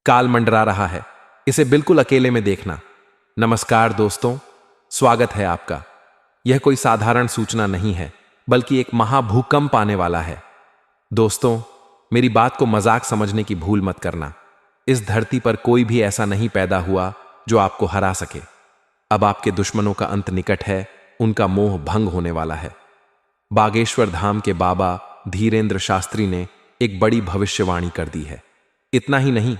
काल मंडरा रहा है, इसे बिल्कुल अकेले में देखना। नमस्कार दोस्तों, स्वागत है आपका। यह कोई साधारण सूचना नहीं है, बल्कि एक महाभूकंप आने वाला है। दोस्तों, मेरी बात को मजाक समझने की भूल मत करना। इस धरती पर कोई भी ऐसा नहीं पैदा हुआ जो आपको हरा सके। अब आपके दुश्मनों का अंत निकट है, उनका मोह भंग होने वाला है। बागेश्वर धाम के बाबा धीरेंद्र शास्त्री ने एक बड़ी भविष्यवाणी कर दी है। इतना ही नहीं,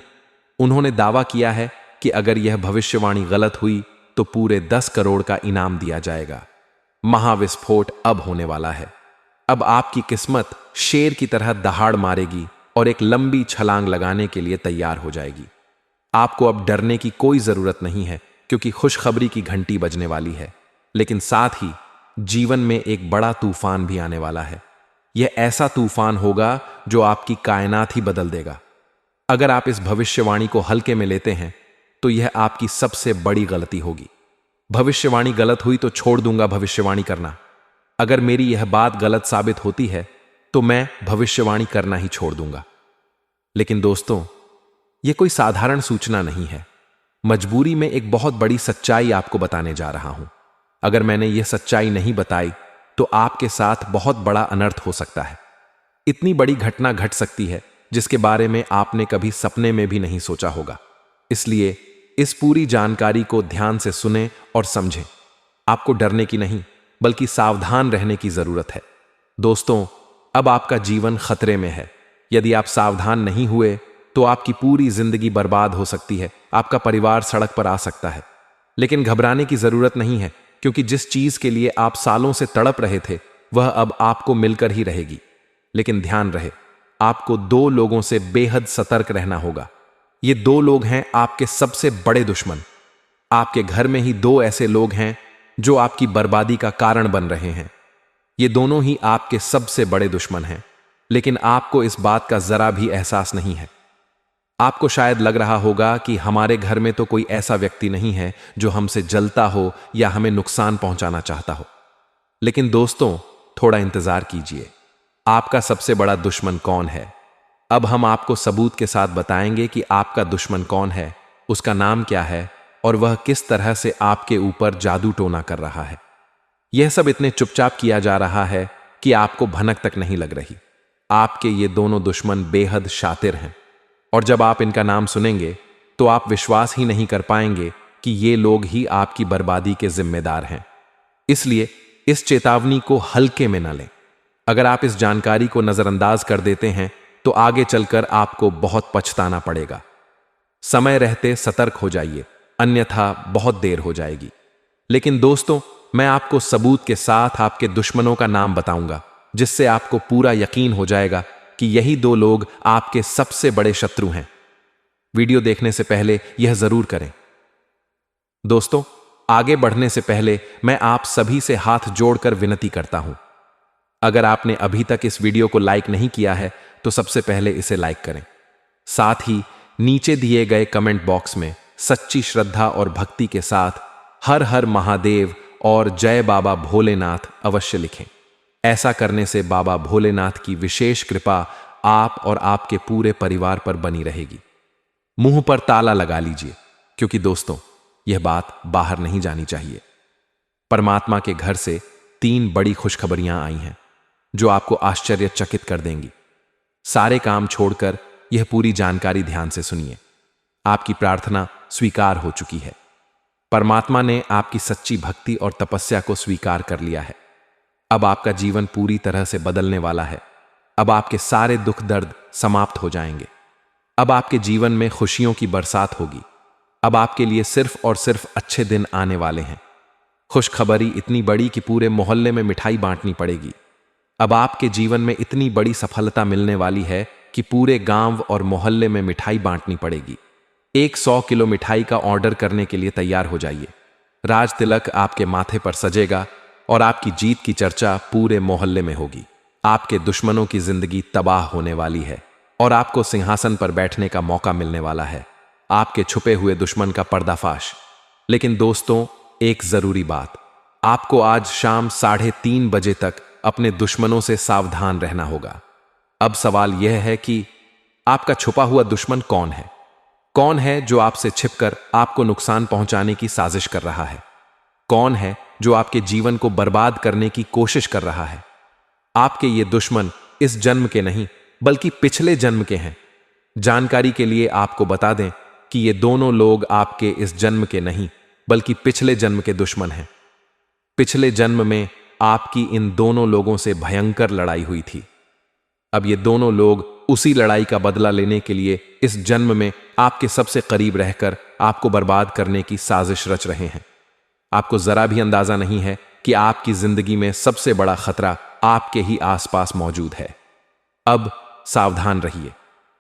उन्होंने दावा किया है कि अगर यह भविष्यवाणी गलत हुई तो पूरे 10 करोड़ का इनाम दिया जाएगा। महाविस्फोट अब होने वाला है। अब आपकी किस्मत शेर की तरह दहाड़ मारेगी और एक लंबी छलांग लगाने के लिए तैयार हो जाएगी। आपको अब डरने की कोई जरूरत नहीं है, क्योंकि खुशखबरी की घंटी बजने वाली है। लेकिन साथ ही जीवन में एक बड़ा तूफान भी आने वाला है। यह ऐसा तूफान होगा जो आपकी कायनात ही बदल देगा। अगर आप इस भविष्यवाणी को हल्के में लेते हैं तो यह आपकी सबसे बड़ी गलती होगी। भविष्यवाणी गलत हुई तो छोड़ दूंगा भविष्यवाणी करना। अगर मेरी यह बात गलत साबित होती है तो मैं भविष्यवाणी करना ही छोड़ दूंगा। लेकिन दोस्तों, यह कोई साधारण सूचना नहीं है। मजबूरी में एक बहुत बड़ी सच्चाई आपको बताने जा रहा हूं। अगर मैंने यह सच्चाई नहीं बताई तो आपके साथ बहुत बड़ा अनर्थ हो सकता है। इतनी बड़ी घटना घट सकती है जिसके बारे में आपने कभी सपने में भी नहीं सोचा होगा। इसलिए इस पूरी जानकारी को ध्यान से सुनें और समझें। आपको डरने की नहीं, बल्कि सावधान रहने की जरूरत है। दोस्तों, अब आपका जीवन खतरे में है। यदि आप सावधान नहीं हुए तो आपकी पूरी जिंदगी बर्बाद हो सकती है। आपका परिवार सड़क पर आ सकता है। लेकिन घबराने की जरूरत नहीं है, क्योंकि जिस चीज के लिए आप सालों से तड़प रहे थे वह अब आपको मिलकर ही रहेगी। लेकिन ध्यान रहे, आपको 2 लोगों से बेहद सतर्क रहना होगा। ये 2 लोग हैं आपके सबसे बड़े दुश्मन। आपके घर में ही 2 ऐसे लोग हैं जो आपकी बर्बादी का कारण बन रहे हैं। ये दोनों ही आपके सबसे बड़े दुश्मन हैं, लेकिन आपको इस बात का जरा भी एहसास नहीं है। आपको शायद लग रहा होगा कि हमारे घर में तो कोई ऐसा व्यक्ति नहीं है जो हमसे जलता हो या हमें नुकसान पहुंचाना चाहता हो। लेकिन दोस्तों, थोड़ा इंतजार कीजिए। आपका सबसे बड़ा दुश्मन कौन है? अब हम आपको सबूत के साथ बताएंगे कि आपका दुश्मन कौन है, उसका नाम क्या है और वह किस तरह से आपके ऊपर जादू टोना कर रहा है। यह सब इतने चुपचाप किया जा रहा है कि आपको भनक तक नहीं लग रही। आपके ये दोनों दुश्मन बेहद शातिर हैं, और जब आप इनका नाम सुनेंगे तो आप विश्वास ही नहीं कर पाएंगे कि ये लोग ही आपकी बर्बादी के जिम्मेदार हैं। इसलिए इस चेतावनी को हल्के में न लें। अगर आप इस जानकारी को नजरअंदाज कर देते हैं तो आगे चलकर आपको बहुत पछताना पड़ेगा। समय रहते सतर्क हो जाइए, अन्यथा बहुत देर हो जाएगी। लेकिन दोस्तों, मैं आपको सबूत के साथ आपके दुश्मनों का नाम बताऊंगा, जिससे आपको पूरा यकीन हो जाएगा कि यही 2 लोग आपके सबसे बड़े शत्रु हैं। वीडियो देखने से पहले यह जरूर करें। दोस्तों, आगे बढ़ने से पहले मैं आप सभी से हाथ जोड़कर विनती करता हूं। अगर आपने अभी तक इस वीडियो को लाइक नहीं किया है तो सबसे पहले इसे लाइक करें। साथ ही नीचे दिए गए कमेंट बॉक्स में सच्ची श्रद्धा और भक्ति के साथ हर हर महादेव और जय बाबा भोलेनाथ अवश्य लिखें। ऐसा करने से बाबा भोलेनाथ की विशेष कृपा आप और आपके पूरे परिवार पर बनी रहेगी। मुंह पर ताला लगा लीजिए, क्योंकि दोस्तों, यह बात बाहर नहीं जानी चाहिए। परमात्मा के घर से 3 बड़ी खुशखबरियां आई हैं जो आपको आश्चर्यचकित कर देंगी। सारे काम छोड़कर यह पूरी जानकारी ध्यान से सुनिए। आपकी प्रार्थना स्वीकार हो चुकी है। परमात्मा ने आपकी सच्ची भक्ति और तपस्या को स्वीकार कर लिया है। अब आपका जीवन पूरी तरह से बदलने वाला है। अब आपके सारे दुख दर्द समाप्त हो जाएंगे। अब आपके जीवन में खुशियों की बरसात होगी। अब आपके लिए सिर्फ और सिर्फ अच्छे दिन आने वाले हैं। खुशखबरी इतनी बड़ी कि पूरे मोहल्ले में मिठाई बांटनी पड़ेगी। अब आपके जीवन में इतनी बड़ी सफलता मिलने वाली है कि पूरे गांव और मोहल्ले में मिठाई बांटनी पड़ेगी। 100 किलो मिठाई का ऑर्डर करने के लिए तैयार हो जाइए। राज तिलक आपके माथे पर सजेगा और आपकी जीत की चर्चा पूरे मोहल्ले में होगी। आपके दुश्मनों की जिंदगी तबाह होने वाली है और आपको सिंहासन पर बैठने का मौका मिलने वाला है। आपके छुपे हुए दुश्मन का पर्दाफाश। लेकिन दोस्तों, एक जरूरी बात, आपको आज शाम 3:30 बजे तक अपने दुश्मनों से सावधान रहना होगा। अब सवाल यह है कि आपका छुपा हुआ दुश्मन कौन है? कौन है जो आपसे छिपकर आपको नुकसान पहुंचाने की साजिश कर रहा है? कौन है जो आपके जीवन को बर्बाद करने की कोशिश कर रहा है? आपके ये दुश्मन इस जन्म के नहीं बल्कि पिछले जन्म के हैं। जानकारी के लिए आपको बता दें कि ये दोनों लोग आपके इस जन्म के नहीं बल्कि पिछले जन्म के दुश्मन हैं। पिछले जन्म में आपकी इन दोनों लोगों से भयंकर लड़ाई हुई थी। अब ये दोनों लोग उसी लड़ाई का बदला लेने के लिए इस जन्म में आपके सबसे करीब रहकर आपको बर्बाद करने की साजिश रच रहे हैं। आपको जरा भी अंदाजा नहीं है कि आपकी जिंदगी में सबसे बड़ा खतरा आपके ही आसपास मौजूद है। अब सावधान रहिए,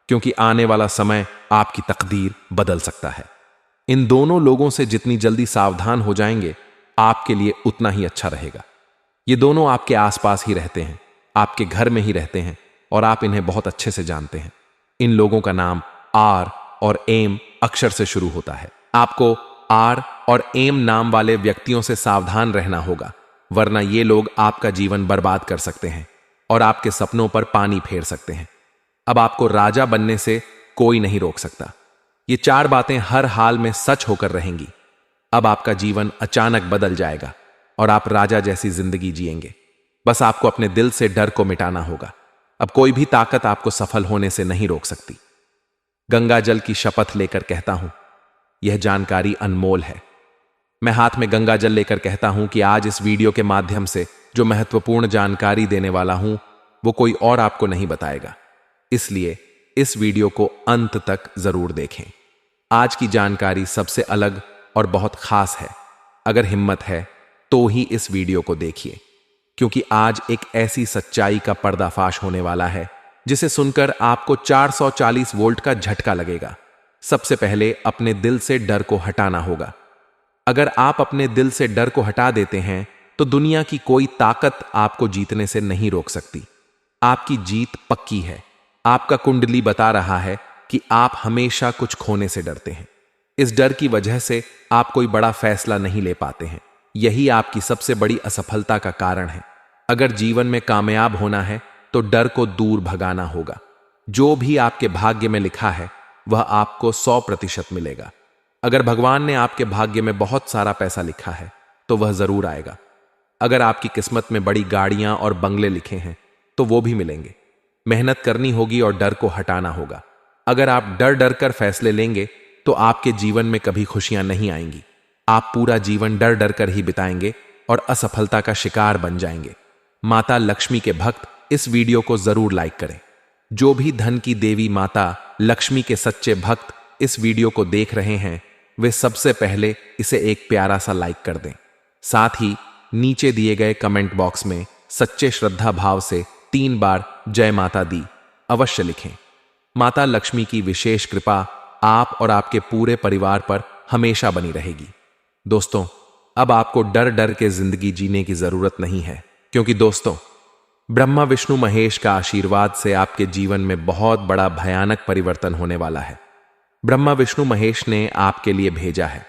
क्योंकि आने वाला समय आपकी तकदीर बदल सकता है। इन दोनों लोगों से जितनी जल्दी सावधान हो जाएंगे, आपके लिए उतना ही अच्छा रहेगा। ये दोनों आपके आसपास ही रहते हैं, आपके घर में ही रहते हैं और आप इन्हें बहुत अच्छे से जानते हैं। इन लोगों का नाम आर और एम अक्षर से शुरू होता है। आपको आर और एम नाम वाले व्यक्तियों से सावधान रहना होगा, वरना ये लोग आपका जीवन बर्बाद कर सकते हैं और आपके सपनों पर पानी फेर सकते हैं। अब आपको राजा बनने से कोई नहीं रोक सकता। ये 4 बातें हर हाल में सच होकर रहेंगी। अब आपका जीवन अचानक बदल जाएगा और आप राजा जैसी जिंदगी जिएंगे। बस आपको अपने दिल से डर को मिटाना होगा। अब कोई भी ताकत आपको सफल होने से नहीं रोक सकती। गंगा जल की शपथ लेकर कहता हूं, यह जानकारी अनमोल है। मैं हाथ में गंगा जल लेकर कहता हूं कि आज इस वीडियो के माध्यम से जो महत्वपूर्ण जानकारी देने वाला हूं, वो कोई और आपको नहीं बताएगा। इसलिए इस वीडियो को अंत तक जरूर देखें। आज की जानकारी सबसे अलग और बहुत खास है। अगर हिम्मत है तो ही इस वीडियो को देखिए, क्योंकि आज एक ऐसी सच्चाई का पर्दाफाश होने वाला है जिसे सुनकर आपको 440 वोल्ट का झटका लगेगा। सबसे पहले अपने दिल से डर को हटाना होगा। अगर आप अपने दिल से डर को हटा देते हैं तो दुनिया की कोई ताकत आपको जीतने से नहीं रोक सकती। आपकी जीत पक्की है। आपका कुंडली बता रहा है कि आप हमेशा कुछ खोने से डरते हैं। इस डर की वजह से आप कोई बड़ा फैसला नहीं ले पाते हैं। यही आपकी सबसे बड़ी असफलता का कारण है। अगर जीवन में कामयाब होना है तो डर को दूर भगाना होगा। जो भी आपके भाग्य में लिखा है वह आपको 100% मिलेगा। अगर भगवान ने आपके भाग्य में बहुत सारा पैसा लिखा है तो वह जरूर आएगा। अगर आपकी किस्मत में बड़ी गाड़ियां और बंगले लिखे हैं तो वो भी मिलेंगे। मेहनत करनी होगी और डर को हटाना होगा। अगर आप डर डर कर फैसले लेंगे तो आपके जीवन में कभी खुशियां नहीं आएंगी। आप पूरा जीवन डर डर कर ही बिताएंगे और असफलता का शिकार बन जाएंगे। माता लक्ष्मी के भक्त इस वीडियो को जरूर लाइक करें। जो भी धन की देवी माता लक्ष्मी के सच्चे भक्त इस वीडियो को देख रहे हैं, वे सबसे पहले इसे एक प्यारा सा लाइक कर दें। साथ ही नीचे दिए गए कमेंट बॉक्स में सच्चे श्रद्धा भाव से 3 बार जय माता दी अवश्य लिखें। माता लक्ष्मी की विशेष कृपा आप और आपके पूरे परिवार पर हमेशा बनी रहेगी। दोस्तों, अब आपको डर डर के जिंदगी जीने की जरूरत नहीं है, क्योंकि दोस्तों, ब्रह्मा विष्णु महेश का आशीर्वाद से आपके जीवन में बहुत बड़ा भयानक परिवर्तन होने वाला है। ब्रह्मा विष्णु महेश ने आपके लिए भेजा है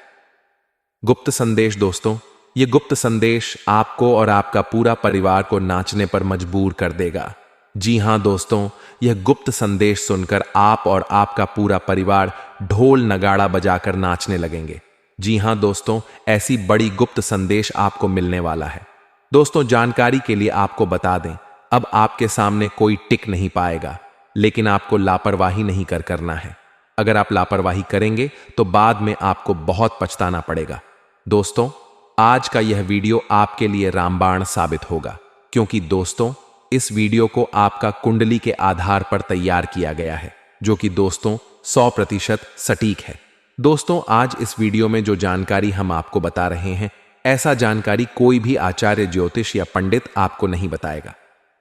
गुप्त संदेश। दोस्तों, यह गुप्त संदेश आपको और आपका पूरा परिवार को नाचने पर मजबूर कर देगा। जी हां दोस्तों, यह गुप्त संदेश सुनकर आप और आपका पूरा परिवार ढोल नगाड़ा बजाकर नाचने लगेंगे। जी हां दोस्तों, ऐसी बड़ी गुप्त संदेश आपको मिलने वाला है। दोस्तों, जानकारी के लिए आपको बता दें, अब आपके सामने कोई टिक नहीं पाएगा, लेकिन आपको लापरवाही नहीं करना है। अगर आप लापरवाही करेंगे तो बाद में आपको बहुत पछताना पड़ेगा। दोस्तों, आज का यह वीडियो आपके लिए रामबाण साबित होगा, क्योंकि दोस्तों, इस वीडियो को आपका कुंडली के आधार पर तैयार किया गया है, जो कि दोस्तों 100% सटीक है। दोस्तों, आज इस वीडियो में जो जानकारी हम आपको बता रहे हैं, ऐसा जानकारी कोई भी आचार्य ज्योतिष या पंडित आपको नहीं बताएगा।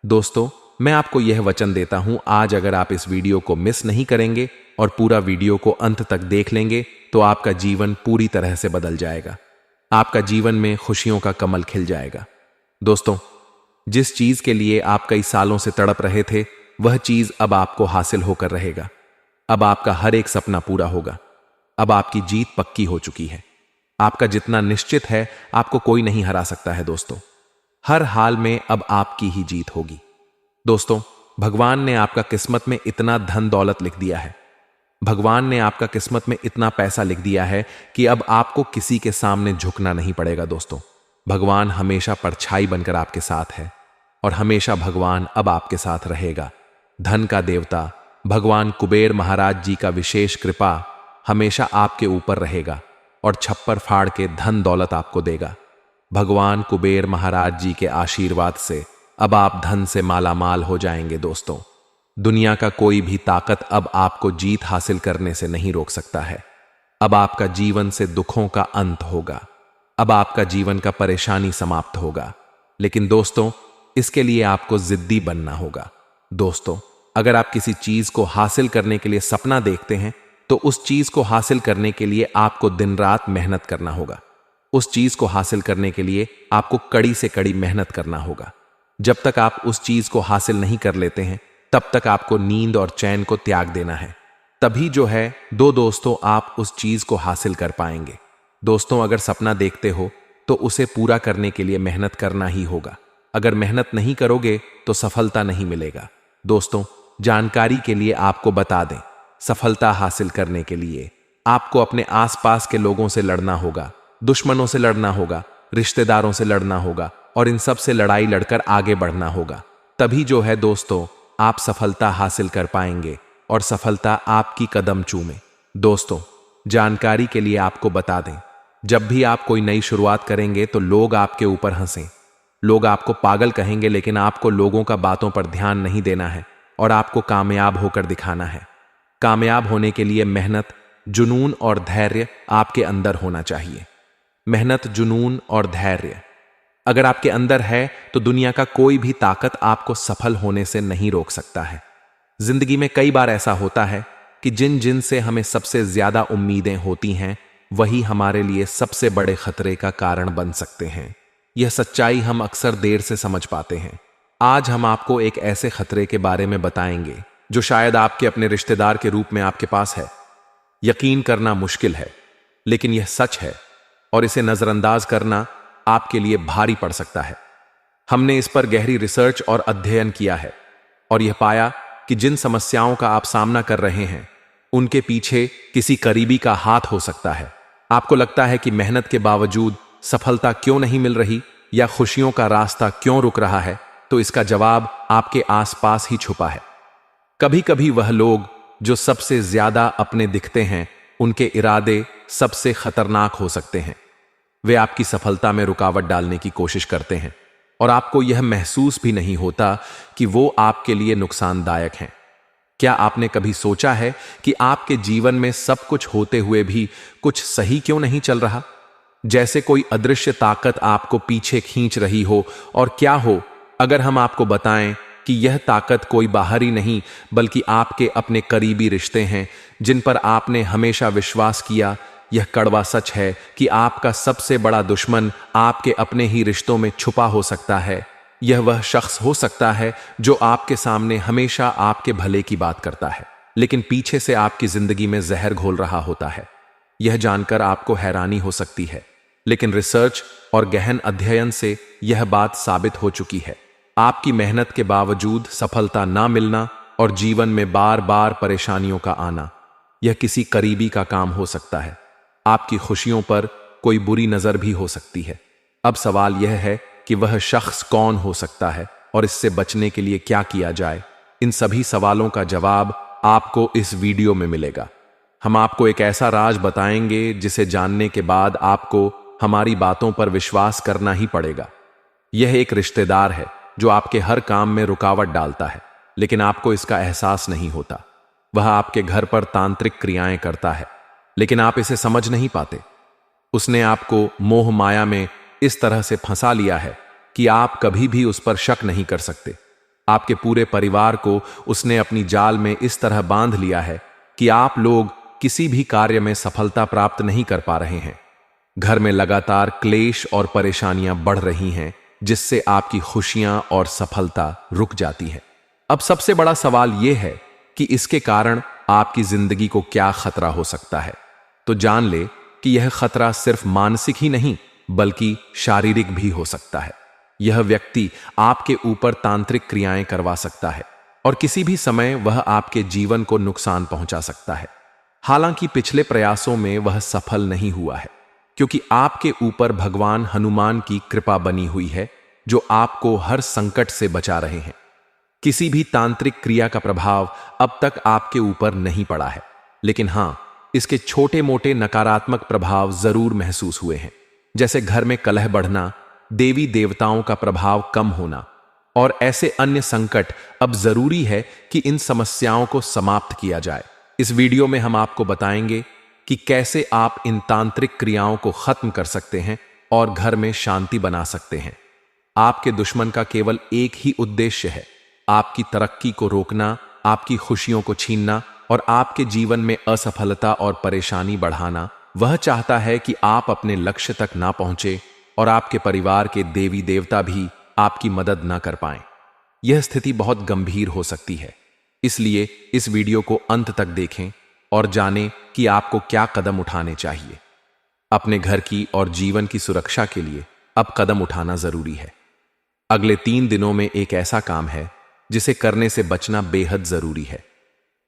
दोस्तों, मैं आपको यह वचन देता हूं, आज अगर आप इस वीडियो को मिस नहीं करेंगे और पूरा वीडियो को अंत तक देख लेंगे तो आपका जीवन पूरी तरह से बदल जाएगा। आपका जीवन में खुशियों का कमल खिल जाएगा। दोस्तों, जिस चीज के लिए आप कई सालों से तड़प रहे थे, वह चीज अब आपको हासिल होकर रहेगा। अब आपका हर एक सपना पूरा होगा। अब आपकी जीत पक्की हो चुकी है। आपका जितना निश्चित है, आपको कोई नहीं हरा सकता है। दोस्तों, हर हाल में अब आपकी ही जीत होगी। दोस्तों, भगवान ने आपका किस्मत में इतना धन दौलत लिख दिया है। भगवान ने आपका किस्मत में इतना पैसा लिख दिया है कि अब आपको किसी के सामने झुकना नहीं पड़ेगा दोस्तों। भगवान हमेशा परछाई बनकर आपके साथ है और हमेशा भगवान अब आपके साथ रहेगा। धन का देवता भगवान कुबेर महाराज जी का विशेष कृपा हमेशा आपके ऊपर रहेगा और छप्पर फाड़ के धन दौलत आपको देगा। भगवान कुबेर महाराज जी के आशीर्वाद से अब आप धन से मालामाल हो जाएंगे दोस्तों। दुनिया का कोई भी ताकत अब आपको जीत हासिल करने से नहीं रोक सकता है। अब आपका जीवन से दुखों का अंत होगा। अब आपका जीवन का परेशानी समाप्त होगा। लेकिन दोस्तों, इसके लिए आपको जिद्दी बनना होगा। दोस्तों, अगर आप किसी चीज को हासिल करने के लिए सपना देखते हैं तो उस चीज को हासिल करने के लिए आपको दिन रात मेहनत करना होगा। उस चीज को हासिल करने के लिए आपको कड़ी से कड़ी मेहनत करना होगा। जब तक आप उस चीज को हासिल नहीं कर लेते हैं तब तक आपको नींद और चैन को त्याग देना है। तभी जो है दोस्तों आप उस चीज को हासिल कर पाएंगे। दोस्तों, अगर सपना देखते हो तो उसे पूरा करने के लिए मेहनत करना ही होगा। अगर मेहनत नहीं करोगे तो सफलता नहीं मिलेगा। दोस्तों, जानकारी के लिए आपको बता दें, सफलता हासिल करने के लिए आपको अपने आसपास के लोगों से लड़ना होगा, दुश्मनों से लड़ना होगा, रिश्तेदारों से लड़ना होगा और इन सब से लड़ाई लड़कर आगे बढ़ना होगा। तभी जो है दोस्तों आप सफलता हासिल कर पाएंगे और सफलता आपकी कदम चूमे। दोस्तों, जानकारी के लिए आपको बता दें, जब भी आप कोई नई शुरुआत करेंगे तो लोग आपके ऊपर हंसें, लोग आपको पागल कहेंगे, लेकिन आपको लोगों का बातों पर ध्यान नहीं देना है और आपको कामयाब होकर दिखाना है। कामयाब होने के लिए मेहनत, जुनून और धैर्य आपके अंदर होना चाहिए। मेहनत, जुनून और धैर्य अगर आपके अंदर है तो दुनिया का कोई भी ताकत आपको सफल होने से नहीं रोक सकता है। जिंदगी में कई बार ऐसा होता है कि जिन से हमें सबसे ज्यादा उम्मीदें होती हैं वही हमारे लिए सबसे बड़े खतरे का कारण बन सकते हैं। यह सच्चाई हम अक्सर देर से समझ पाते हैं। आज हम आपको एक ऐसे खतरे के बारे में बताएंगे जो शायद आपके अपने रिश्तेदार के रूप में आपके पास है। यकीन करना मुश्किल है, लेकिन यह सच है और इसे नजरअंदाज करना आपके लिए भारी पड़ सकता है। हमने इस पर गहरी रिसर्च और अध्ययन किया है और यह पाया कि जिन समस्याओं का आप सामना कर रहे हैं उनके पीछे किसी करीबी का हाथ हो सकता है। आपको लगता है कि मेहनत के बावजूद सफलता क्यों नहीं मिल रही या खुशियों का रास्ता क्यों रुक रहा है, तो इसका जवाब आपके आसपास ही छुपा है। कभी कभी वह लोग जो सबसे ज्यादा अपने दिखते हैं उनके इरादे सबसे खतरनाक हो सकते हैं। वे आपकी सफलता में रुकावट डालने की कोशिश करते हैं और आपको यह महसूस भी नहीं होता कि वो आपके लिए नुकसानदायक हैं। क्या आपने कभी सोचा है कि आपके जीवन में सब कुछ होते हुए भी कुछ सही क्यों नहीं चल रहा? जैसे कोई अदृश्य ताकत आपको पीछे खींच रही हो। और क्या हो अगर हम आपको बताएं कि यह ताकत कोई बाहरी नहीं बल्कि आपके अपने करीबी रिश्ते हैं जिन पर आपने हमेशा विश्वास किया। यह कड़वा सच है कि आपका सबसे बड़ा दुश्मन आपके अपने ही रिश्तों में छुपा हो सकता है। यह वह शख्स हो सकता है जो आपके सामने हमेशा आपके भले की बात करता है, लेकिन पीछे से आपकी जिंदगी में जहर घोल रहा होता है। यह जानकर आपको हैरानी हो सकती है, लेकिन रिसर्च और गहन अध्ययन से यह बात साबित हो चुकी है। आपकी मेहनत के बावजूद सफलता ना मिलना और जीवन में बार बार परेशानियों का आना, यह किसी करीबी का काम हो सकता है। आपकी खुशियों पर कोई बुरी नजर भी हो सकती है। अब सवाल यह है कि वह शख्स कौन हो सकता है और इससे बचने के लिए क्या किया जाए। इन सभी सवालों का जवाब आपको इस वीडियो में मिलेगा। हम आपको एक ऐसा राज बताएंगे जिसे जानने के बाद आपको हमारी बातों पर विश्वास करना ही पड़ेगा। यह एक रिश्तेदार है जो आपके हर काम में रुकावट डालता है, लेकिन आपको इसका एहसास नहीं होता। वह आपके घर पर तांत्रिक क्रियाएं करता है, लेकिन आप इसे समझ नहीं पाते। उसने आपको मोह माया में इस तरह से फंसा लिया है कि आप कभी भी उस पर शक नहीं कर सकते। आपके पूरे परिवार को उसने अपनी जाल में इस तरह बांध लिया है कि आप लोग किसी भी कार्य में सफलता प्राप्त नहीं कर पा रहे हैं। घर में लगातार क्लेश और परेशानियां बढ़ रही हैं, जिससे आपकी खुशियां और सफलता रुक जाती है। अब सबसे बड़ा सवाल यह है कि इसके कारण आपकी जिंदगी को क्या खतरा हो सकता है। तो जान ले कि यह खतरा सिर्फ मानसिक ही नहीं बल्कि शारीरिक भी हो सकता है। यह व्यक्ति आपके ऊपर तांत्रिक क्रियाएं करवा सकता है और किसी भी समय वह आपके जीवन को नुकसान पहुंचा सकता है। हालांकि पिछले प्रयासों में वह सफल नहीं हुआ है, क्योंकि आपके ऊपर भगवान हनुमान की कृपा बनी हुई है, जो आपको हर संकट से बचा रहे हैं। किसी भी तांत्रिक क्रिया का प्रभाव अब तक आपके ऊपर नहीं पड़ा है, लेकिन हां, इसके छोटे मोटे नकारात्मक प्रभाव जरूर महसूस हुए हैं, जैसे घर में कलह बढ़ना, देवी देवताओं का प्रभाव कम होना और ऐसे अन्य संकट। अब जरूरी है कि इन समस्याओं को समाप्त किया जाए। इस वीडियो में हम आपको बताएंगे कि कैसे आप इन तांत्रिक क्रियाओं को खत्म कर सकते हैं और घर में शांति बना सकते हैं। आपके दुश्मन का केवल एक ही उद्देश्य है, आपकी तरक्की को रोकना, आपकी खुशियों को छीनना और आपके जीवन में असफलता और परेशानी बढ़ाना। वह चाहता है कि आप अपने लक्ष्य तक ना पहुंचे और आपके परिवार के देवी देवता भी आपकी मदद ना कर पाएं। यह स्थिति बहुत गंभीर हो सकती है, इसलिए इस वीडियो को अंत तक देखें और जानें कि आपको क्या कदम उठाने चाहिए। अपने घर की और जीवन की सुरक्षा के लिए अब कदम उठाना जरूरी है। अगले 3 दिनों में एक ऐसा काम है जिसे करने से बचना बेहद जरूरी है,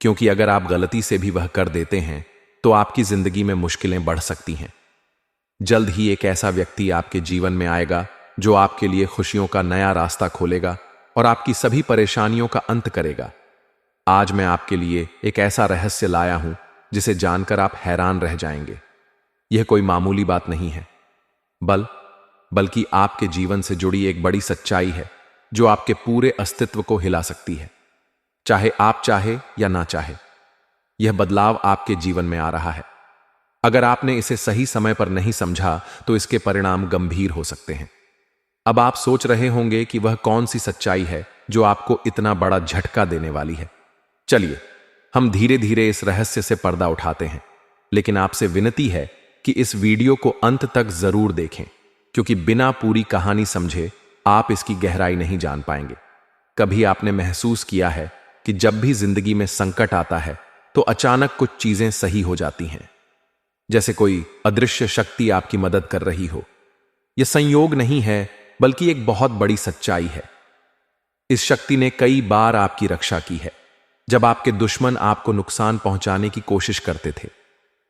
क्योंकि अगर आप गलती से भी वह कर देते हैं तो आपकी जिंदगी में मुश्किलें बढ़ सकती हैं। जल्द ही एक ऐसा व्यक्ति आपके जीवन में आएगा जो आपके लिए खुशियों का नया रास्ता खोलेगा और आपकी सभी परेशानियों का अंत करेगा। आज मैं आपके लिए एक ऐसा रहस्य लाया हूं जिसे जानकर आप हैरान रह जाएंगे। यह कोई मामूली बात नहीं है, बल्कि आपके जीवन से जुड़ी एक बड़ी सच्चाई है जो आपके पूरे अस्तित्व को हिला सकती है, चाहे आप चाहे या ना चाहे। यह बदलाव आपके जीवन में आ रहा है। अगर आपने इसे सही समय पर नहीं समझा तो इसके परिणाम गंभीर हो सकते हैं। अब आप सोच रहे होंगे कि वह कौन सी सच्चाई है जो आपको इतना बड़ा झटका देने वाली है। चलिए, हम धीरे धीरे इस रहस्य से पर्दा उठाते हैं, लेकिन आपसे विनती है कि इस वीडियो को अंत तक जरूर देखें, क्योंकि बिना पूरी कहानी समझे आप इसकी गहराई नहीं जान पाएंगे। कभी आपने महसूस किया है कि जब भी जिंदगी में संकट आता है तो अचानक कुछ चीजें सही हो जाती हैं, जैसे कोई अदृश्य शक्ति आपकी मदद कर रही हो। यह संयोग नहीं है, बल्कि एक बहुत बड़ी सच्चाई है। इस शक्ति ने कई बार आपकी रक्षा की है जब आपके दुश्मन आपको नुकसान पहुंचाने की कोशिश करते थे,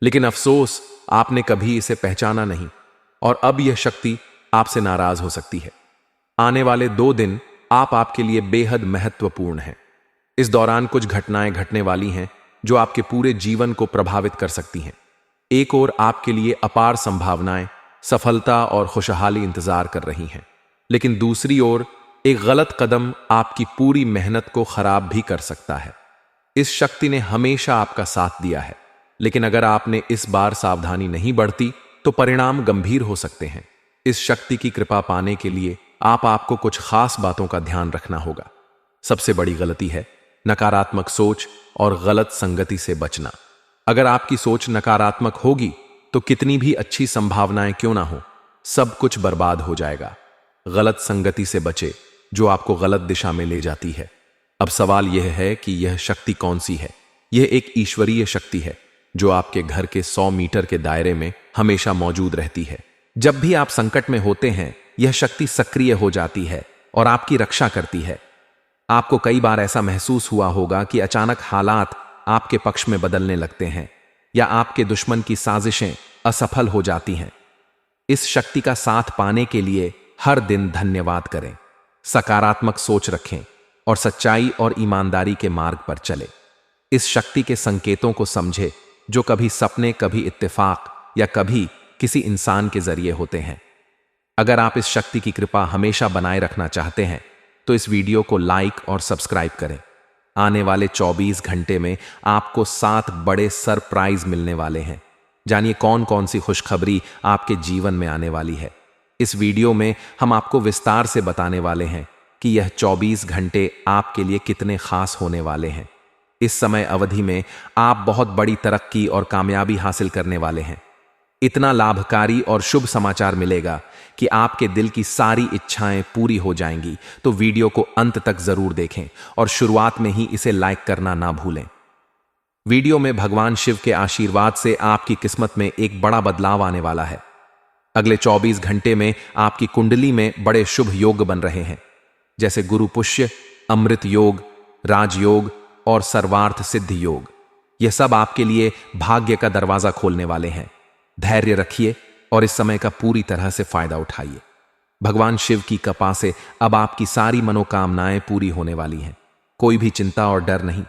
लेकिन अफसोस आपने कभी इसे पहचाना नहीं और अब यह शक्ति आपसे नाराज हो सकती है। आने वाले 2 दिन आपके लिए बेहद महत्वपूर्ण हैं। इस दौरान कुछ घटनाएं घटने वाली हैं जो आपके पूरे जीवन को प्रभावित कर सकती हैं। एक ओर आपके लिए अपार संभावनाएं, सफलता और खुशहाली इंतजार कर रही हैं, लेकिन दूसरी ओर एक गलत कदम आपकी पूरी मेहनत को खराब भी कर सकता है। इस शक्ति ने हमेशा आपका साथ दिया है, लेकिन अगर आपने इस बार सावधानी नहीं बरती तो परिणाम गंभीर हो सकते हैं। इस शक्ति की कृपा पाने के लिए आपको कुछ खास बातों का ध्यान रखना होगा। सबसे बड़ी गलती है नकारात्मक सोच और गलत संगति से बचना। अगर आपकी सोच नकारात्मक होगी तो कितनी भी अच्छी संभावनाएं क्यों ना हो, सब कुछ बर्बाद हो जाएगा। गलत संगति से बचे जो आपको गलत दिशा में ले जाती है। अब सवाल यह है कि यह शक्ति कौन सी है। यह एक ईश्वरीय शक्ति है जो आपके घर के 100 मीटर के दायरे में हमेशा मौजूद रहती है। जब भी आप संकट में होते हैं, यह शक्ति सक्रिय हो जाती है और आपकी रक्षा करती है। आपको कई बार ऐसा महसूस हुआ होगा कि अचानक हालात आपके पक्ष में बदलने लगते हैं या आपके दुश्मन की साजिशें असफल हो जाती हैं। इस शक्ति का साथ पाने के लिए हर दिन धन्यवाद करें, सकारात्मक सोच रखें और सच्चाई और ईमानदारी के मार्ग पर चले। इस शक्ति के संकेतों को समझे जो कभी सपने, कभी इत्तेफाक या कभी किसी इंसान के जरिए होते हैं। अगर आप इस शक्ति की कृपा हमेशा बनाए रखना चाहते हैं तो इस वीडियो को लाइक और सब्सक्राइब करें। आने वाले 24 घंटे में आपको 7 बड़े सरप्राइज मिलने वाले हैं। जानिए कौन कौन सी खुशखबरी आपके जीवन में आने वाली है। इस वीडियो में हम आपको विस्तार से बताने वाले हैं कि यह 24 घंटे आपके लिए कितने खास होने वाले हैं। इस समय अवधि में आप बहुत बड़ी तरक्की और कामयाबी हासिल करने वाले हैं। इतना लाभकारी और शुभ समाचार मिलेगा कि आपके दिल की सारी इच्छाएं पूरी हो जाएंगी। तो वीडियो को अंत तक जरूर देखें और शुरुआत में ही इसे लाइक करना ना भूलें। वीडियो में भगवान शिव के आशीर्वाद से आपकी किस्मत में एक बड़ा बदलाव आने वाला है। अगले 24 घंटे में आपकी कुंडली में बड़े शुभ योग बन रहे हैं, जैसे गुरु पुष्य, अमृत योग, राजयोग और सर्वार्थ सिद्ध योग। यह सब आपके लिए भाग्य का दरवाजा खोलने वाले हैं। धैर्य रखिए और इस समय का पूरी तरह से फायदा उठाइए। भगवान शिव की कृपा से अब आपकी सारी मनोकामनाएं पूरी होने वाली हैं। कोई भी चिंता और डर नहीं,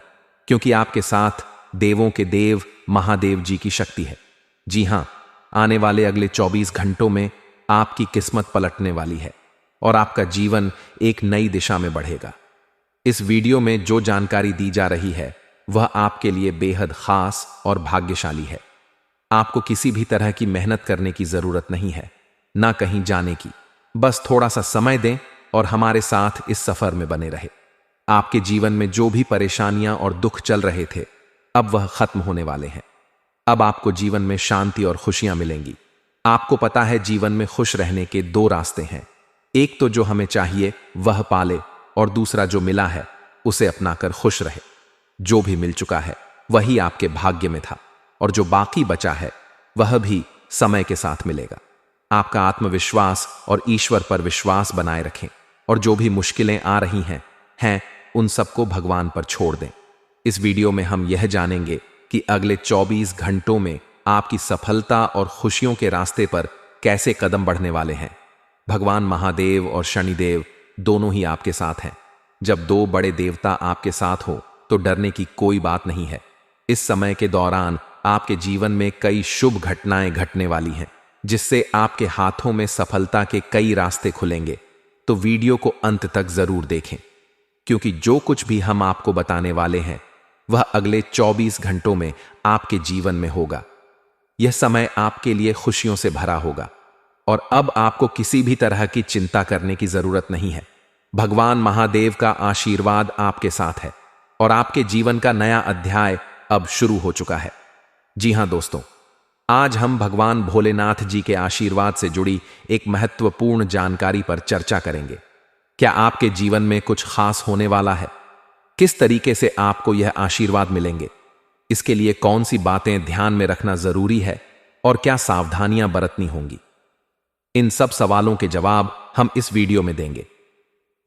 क्योंकि आपके साथ देवों के देव महादेव जी की शक्ति है। जी हां, आने वाले अगले 24 घंटों में आपकी किस्मत पलटने वाली है और आपका जीवन एक नई दिशा में बढ़ेगा। इस वीडियो में जो जानकारी दी जा रही है वह आपके लिए बेहद खास और भाग्यशाली है। आपको किसी भी तरह की मेहनत करने की जरूरत नहीं है, ना कहीं जाने की। बस थोड़ा सा समय दें और हमारे साथ इस सफर में बने रहे। आपके जीवन में जो भी परेशानियां और दुख चल रहे थे, अब वह खत्म होने वाले हैं। अब आपको जीवन में शांति और खुशियां मिलेंगी। आपको पता है, जीवन में खुश रहने के दो रास्ते हैं। एक तो जो हमें चाहिए वह पाले, और दूसरा जो मिला है उसे अपनाकर खुश रहे। जो भी मिल चुका है वही आपके भाग्य में था, और जो बाकी बचा है वह भी समय के साथ मिलेगा। आपका आत्मविश्वास और ईश्वर पर विश्वास बनाए रखें, और जो भी मुश्किलें आ रही हैं उन सबको भगवान पर छोड़ दें। इस वीडियो में हम यह जानेंगे कि अगले 24 घंटों में आपकी सफलता और खुशियों के रास्ते पर कैसे कदम बढ़ने वाले हैं। भगवान महादेव और शनिदेव दोनों ही आपके साथ हैं। जब दो बड़े देवता आपके साथ हो तो डरने की कोई बात नहीं है। इस समय के दौरान आपके जीवन में कई शुभ घटनाएं घटने वाली हैं, जिससे आपके हाथों में सफलता के कई रास्ते खुलेंगे। तो वीडियो को अंत तक जरूर देखें, क्योंकि जो कुछ भी हम आपको बताने वाले हैं वह अगले 24 घंटों में आपके जीवन में होगा। यह समय आपके लिए खुशियों से भरा होगा, और अब आपको किसी भी तरह की चिंता करने की जरूरत नहीं है। भगवान महादेव का आशीर्वाद आपके साथ है, और आपके जीवन का नया अध्याय अब शुरू हो चुका है। जी हां दोस्तों, आज हम भगवान भोलेनाथ जी के आशीर्वाद से जुड़ी एक महत्वपूर्ण जानकारी पर चर्चा करेंगे। क्या आपके जीवन में कुछ खास होने वाला है? किस तरीके से आपको यह आशीर्वाद मिलेंगे? इसके लिए कौन सी बातें ध्यान में रखना जरूरी है, और क्या सावधानियां बरतनी होंगी? इन सब सवालों के जवाब हम इस वीडियो में देंगे।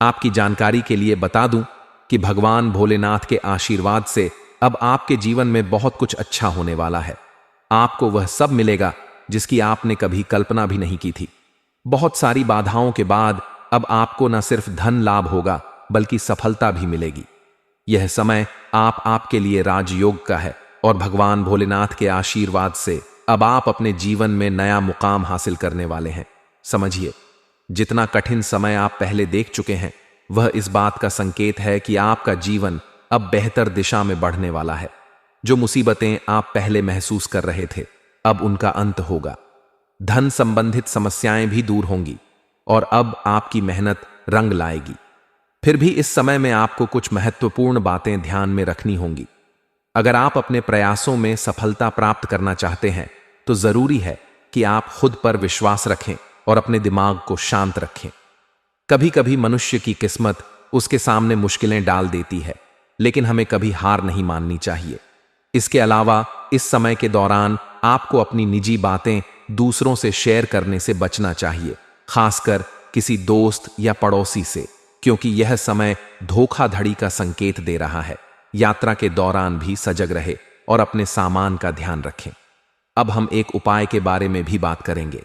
आपकी जानकारी के लिए बता दूं कि भगवान भोलेनाथ के आशीर्वाद से अब आपके जीवन में बहुत कुछ अच्छा होने वाला है। आपको वह सब मिलेगा जिसकी आपने कभी कल्पना भी नहीं की थी। बहुत सारी बाधाओं के बाद अब आपको न सिर्फ धन लाभ होगा, बल्कि सफलता भी मिलेगी। यह समय आपके लिए राजयोग का है, और भगवान भोलेनाथ के आशीर्वाद से अब आप अपने जीवन में नया मुकाम हासिल करने वाले हैं। समझिए, जितना कठिन समय आप पहले देख चुके हैं वह इस बात का संकेत है कि आपका जीवन अब बेहतर दिशा में बढ़ने वाला है। जो मुसीबतें आप पहले महसूस कर रहे थे, अब उनका अंत होगा। धन संबंधित समस्याएं भी दूर होंगी, और अब आपकी मेहनत रंग लाएगी। फिर भी इस समय में आपको कुछ महत्वपूर्ण बातें ध्यान में रखनी होंगी। अगर आप अपने प्रयासों में सफलता प्राप्त करना चाहते हैं तो जरूरी है कि आप खुद पर विश्वास रखें और अपने दिमाग को शांत रखें। कभी कभी मनुष्य की किस्मत उसके सामने मुश्किलें डाल देती है, लेकिन हमें कभी हार नहीं माननी चाहिए। इसके अलावा इस समय के दौरान आपको अपनी निजी बातें दूसरों से शेयर करने से बचना चाहिए, खासकर किसी दोस्त या पड़ोसी से, क्योंकि यह समय धोखाधड़ी का संकेत दे रहा है। यात्रा के दौरान भी सजग रहे और अपने सामान का ध्यान रखें। अब हम एक उपाय के बारे में भी बात करेंगे।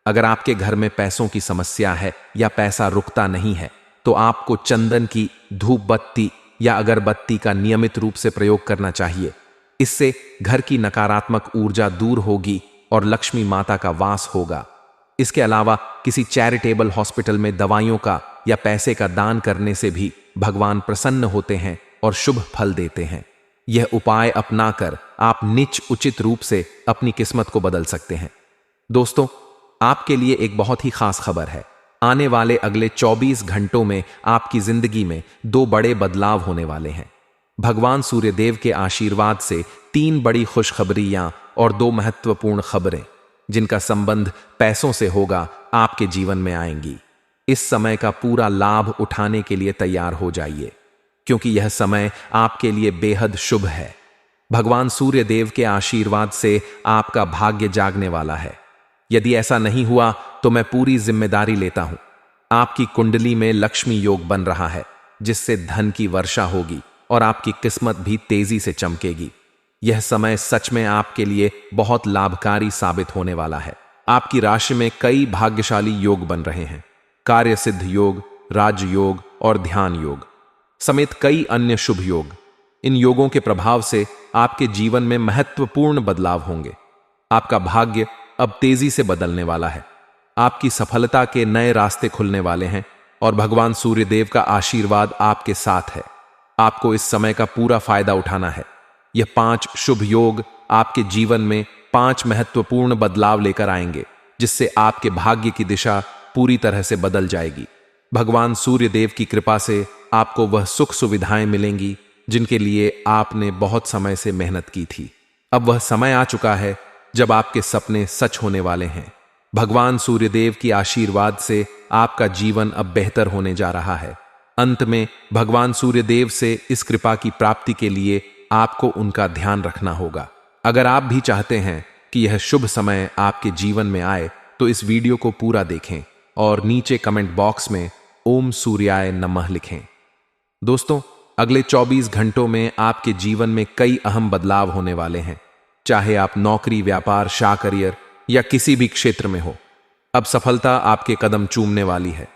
अगर आपके घर में पैसों की समस्या है या पैसा रुकता नहीं है, तो आपको चंदन की धूप बत्ती या अगरबत्ती का नियमित रूप से प्रयोग करना चाहिए। इससे घर की नकारात्मक ऊर्जा दूर होगी और लक्ष्मी माता का वास होगा। इसके अलावा किसी चैरिटेबल हॉस्पिटल में दवाइयों का या पैसे का दान करने से भी भगवान प्रसन्न होते हैं और शुभ फल देते हैं। यह उपाय अपनाकर आप निच उचित रूप से अपनी किस्मत को बदल सकते हैं। दोस्तों, आपके लिए एक बहुत ही खास खबर है। आने वाले अगले 24 घंटों में आपकी जिंदगी में दो बड़े बदलाव होने वाले हैं। भगवान सूर्यदेव के आशीर्वाद से 3 बड़ी खुशखबरियां और 2 महत्वपूर्ण खबरें जिनका संबंध पैसों से होगा, आपके जीवन में आएंगी। इस समय का पूरा लाभ उठाने के लिए तैयार हो जाइए, क्योंकि यह समय आपके लिए बेहद शुभ है। भगवान सूर्यदेव के आशीर्वाद से आपका भाग्य जागने वाला है। यदि ऐसा नहीं हुआ तो मैं पूरी जिम्मेदारी लेता हूं। आपकी कुंडली में लक्ष्मी योग बन रहा है, जिससे धन की वर्षा होगी और आपकी किस्मत भी तेजी से चमकेगी। यह समय सच में आपके लिए बहुत लाभकारी साबित होने वाला है। आपकी राशि में कई भाग्यशाली योग बन रहे हैं। कार्य सिद्ध योग, राजयोग और ध्यान योग समेत कई अन्य शुभ योग। इन योगों के प्रभाव से आपके जीवन में महत्वपूर्ण बदलाव होंगे। आपका भाग्य अब तेजी से बदलने वाला है। आपकी सफलता के नए रास्ते खुलने वाले हैं और भगवान सूर्यदेव का आशीर्वाद आपके साथ है। आपको इस समय का पूरा फायदा उठाना है। यह 5 शुभ योग आपके जीवन में 5 महत्वपूर्ण बदलाव लेकर आएंगे, जिससे आपके भाग्य की दिशा पूरी तरह से बदल जाएगी। भगवान सूर्यदेव की कृपा से आपको वह सुख सुविधाएं मिलेंगी जिनके लिए आपने बहुत समय से मेहनत की थी। अब वह समय आ चुका है जब आपके सपने सच होने वाले हैं। भगवान सूर्यदेव की आशीर्वाद से आपका जीवन अब बेहतर होने जा रहा है। अंत में भगवान सूर्यदेव से इस कृपा की प्राप्ति के लिए आपको उनका ध्यान रखना होगा। अगर आप भी चाहते हैं कि यह शुभ समय आपके जीवन में आए तो इस वीडियो को पूरा देखें और नीचे कमेंट बॉक्स में ओम सूर्याय नमः लिखें। दोस्तों, अगले 24 घंटों में आपके जीवन में कई अहम बदलाव होने वाले हैं। चाहे आप नौकरी, व्यापार, शाह करियर या किसी भी क्षेत्र में हो, अब सफलता आपके कदम चूमने वाली है।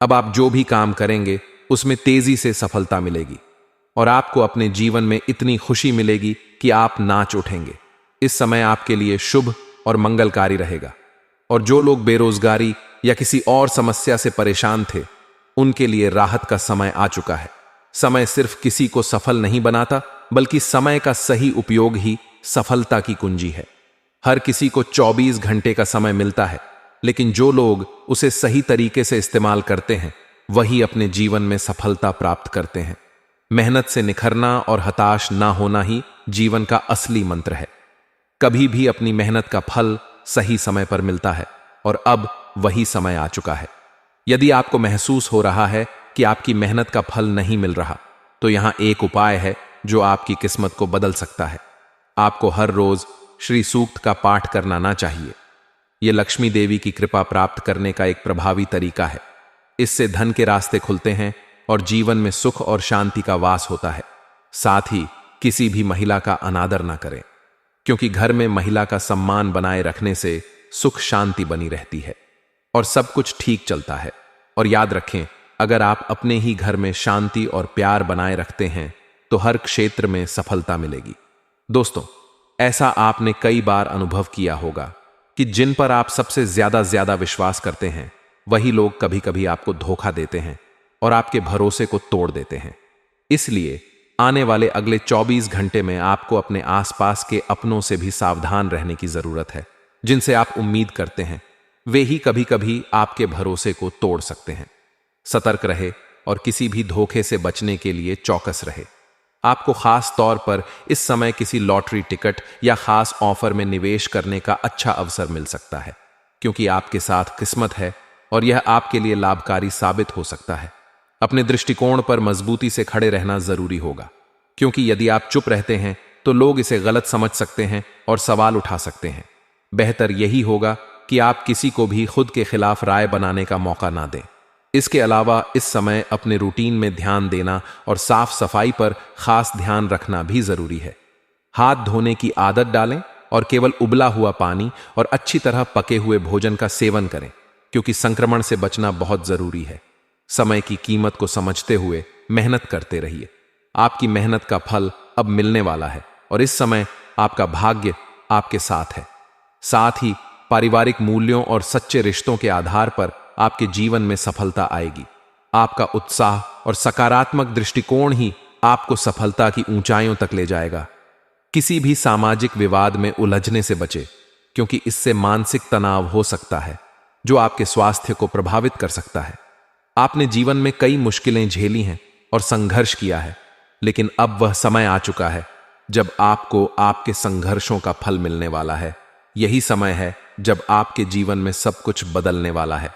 अब आप जो भी काम करेंगे उसमें तेजी से सफलता मिलेगी और आपको अपने जीवन में इतनी खुशी मिलेगी कि आप नाच उठेंगे। इस समय आपके लिए शुभ और मंगलकारी रहेगा। और जो लोग बेरोजगारी या किसी और समस्या से परेशान थे, उनके लिए राहत का समय आ चुका है। समय सिर्फ किसी को सफल नहीं बनाता, बल्कि समय का सही उपयोग ही सफलता की कुंजी है। हर किसी को 24 घंटे का समय मिलता है, लेकिन जो लोग उसे सही तरीके से इस्तेमाल करते हैं, वही अपने जीवन में सफलता प्राप्त करते हैं। मेहनत से निखरना और हताश ना होना ही जीवन का असली मंत्र है। कभी भी अपनी मेहनत का फल सही समय पर मिलता है और अब वही समय आ चुका है। यदि आपको महसूस हो रहा है कि आपकी मेहनत का फल नहीं मिल रहा, तो यहां एक उपाय है जो आपकी किस्मत को बदल सकता है। आपको हर रोज श्री सूक्त का पाठ करना ना चाहिए। यह लक्ष्मी देवी की कृपा प्राप्त करने का एक प्रभावी तरीका है। इससे धन के रास्ते खुलते हैं और जीवन में सुख और शांति का वास होता है। साथ ही किसी भी महिला का अनादर ना करें, क्योंकि घर में महिला का सम्मान बनाए रखने से सुख शांति बनी रहती है और सब कुछ ठीक चलता है। और याद रखें, अगर आप अपने ही घर में शांति और प्यार बनाए रखते हैं तो हर क्षेत्र में सफलता मिलेगी। दोस्तों, ऐसा आपने कई बार अनुभव किया होगा कि जिन पर आप सबसे ज्यादा विश्वास करते हैं, वही लोग कभी कभी आपको धोखा देते हैं और आपके भरोसे को तोड़ देते हैं। इसलिए आने वाले अगले 24 घंटे में आपको अपने आसपास के अपनों से भी सावधान रहने की जरूरत है। जिनसे आप उम्मीद करते हैं, वे ही कभी कभी आपके भरोसे को तोड़ सकते हैं। सतर्क रहे और किसी भी धोखे से बचने के लिए चौकस रहे। आपको खास तौर पर इस समय किसी लॉटरी टिकट या खास ऑफर में निवेश करने का अच्छा अवसर मिल सकता है, क्योंकि आपके साथ किस्मत है और यह आपके लिए लाभकारी साबित हो सकता है। अपने दृष्टिकोण पर मजबूती से खड़े रहना जरूरी होगा, क्योंकि यदि आप चुप रहते हैं तो लोग इसे गलत समझ सकते हैं और सवाल उठा सकते हैं। बेहतर यही होगा कि आप किसी को भी खुद के खिलाफ राय बनाने का मौका ना दें। इसके अलावा इस समय अपने रूटीन में ध्यान देना और साफ सफाई पर खास ध्यान रखना भी जरूरी है। हाथ धोने की आदत डालें और केवल उबला हुआ पानी और अच्छी तरह पके हुए भोजन का सेवन करें, क्योंकि संक्रमण से बचना बहुत जरूरी है। समय की कीमत को समझते हुए मेहनत करते रहिए। आपकी मेहनत का फल अब मिलने वाला है और इस समय आपका भाग्य आपके साथ है। साथ ही पारिवारिक मूल्यों और सच्चे रिश्तों के आधार पर आपके जीवन में सफलता आएगी। आपका उत्साह और सकारात्मक दृष्टिकोण ही आपको सफलता की ऊंचाइयों तक ले जाएगा। किसी भी सामाजिक विवाद में उलझने से बचे, क्योंकि इससे मानसिक तनाव हो सकता है जो आपके स्वास्थ्य को प्रभावित कर सकता है। आपने जीवन में कई मुश्किलें झेली हैं और संघर्ष किया है, लेकिन अब वह समय आ चुका है जब आपको आपके संघर्षों का फल मिलने वाला है। यही समय है जब आपके जीवन में सब कुछ बदलने वाला है।